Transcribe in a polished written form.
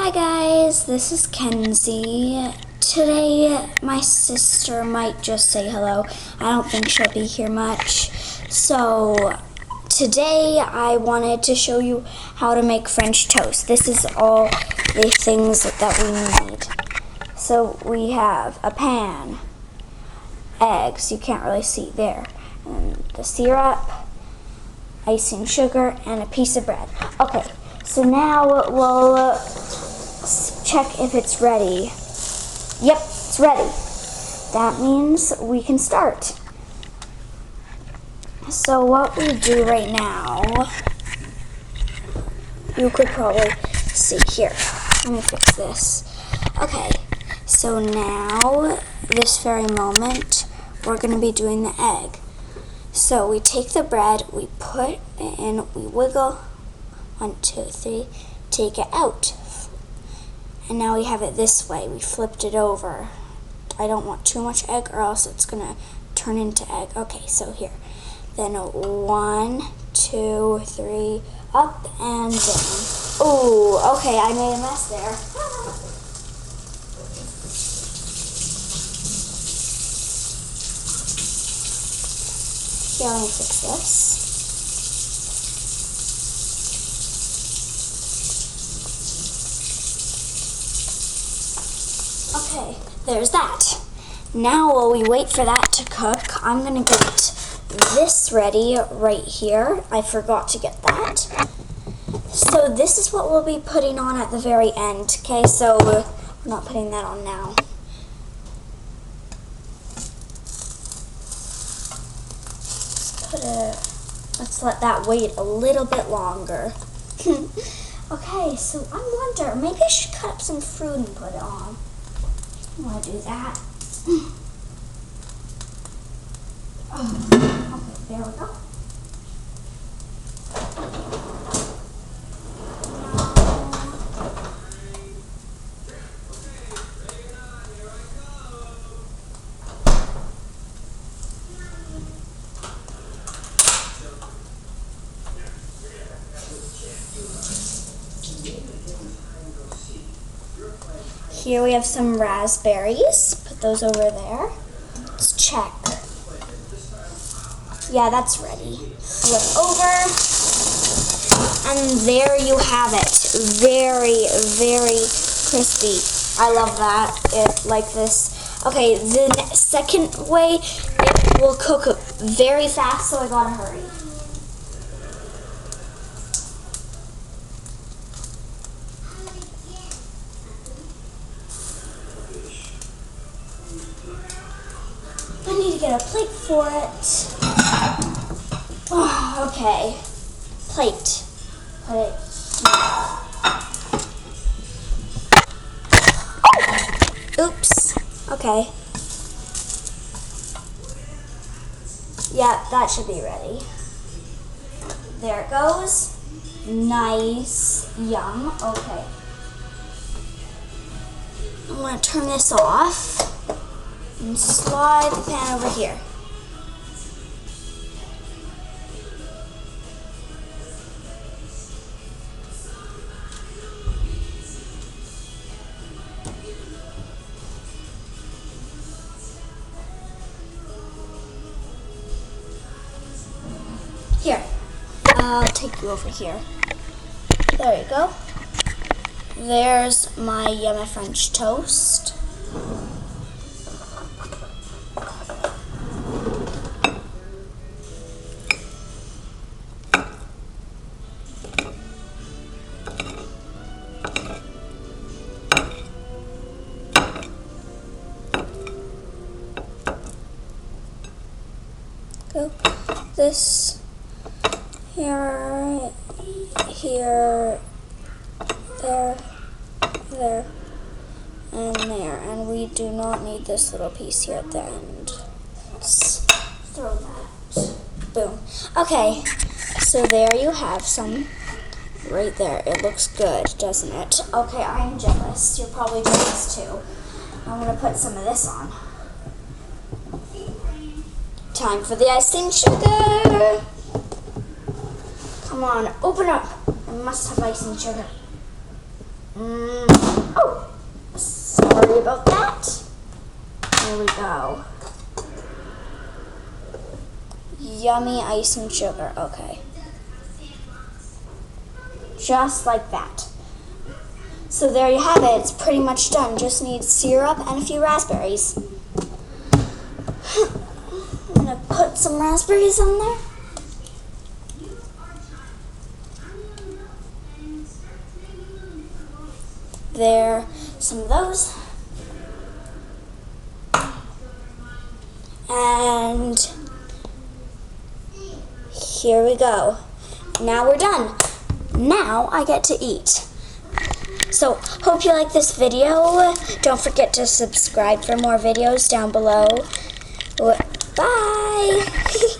Hi guys, this is Kenzie. Today my sister might just say hello. I don't think she'll be here much. So today I wanted to show you how to make French toast. This is all the things that we need. So we have a pan, eggs, you can't really see there, and the syrup, icing sugar, and a piece of bread. Okay, so now we'll check if it's ready. Yep, it's ready. That means we can start. So what we do right now, you could probably see here. Let me fix this. Okay, so now, this very moment, we're going to be doing the egg. So we take the bread, we put it in, we wiggle, 1, 2, 3, take it out. And now we have it this way. We flipped it over. I don't want too much egg or else it's going to turn into egg. Okay, so here. Then 1, 2, 3, up and down. Ooh, okay, I made a mess there. Here, let me fix this. Okay, there's that. Now while we wait for that to cook, I'm gonna get this ready right here. I forgot to get that. So this is what we'll be putting on at the very end, okay? So we're not putting that on now. Let's let that wait a little bit longer. Okay, so I wonder, maybe I should cut up some fruit and put it on. I want to do that. Okay, there we go. Here we have some raspberries. Put those over there. Let's check. Yeah, that's ready. Flip over. And there you have it. Very, very crispy. I love that. Like this. Okay, the second way, it will cook very fast, so I gotta hurry. I need to get a plate for it. Oh, okay. Plate. Put it here. Oh! Oops. Okay. Yeah, that should be ready. There it goes. Nice. Yum. Okay. I'm going to turn this off and slide the pan over here. Here, I'll take you over here. There you go. There's my yummy French toast. Go this here, here, there, there, and there. And we do not need this little piece here at the end. Let's throw that. Boom. Okay, so there you have some right there. It looks good, doesn't it? Okay, I'm jealous. You're probably jealous too. I'm gonna put some of this on. Time for the icing sugar. Come on, open up. I must have icing sugar. Sorry about that. Here we go. Yummy ice and sugar. Okay. Just like that. So there you have it. It's pretty much done. Just need syrup and a few raspberries. I'm gonna put some raspberries on there. There, some of those. And here we go. Now we're done. Now I get to eat. So, hope you like this video. Don't forget to subscribe for more videos down below. Bye!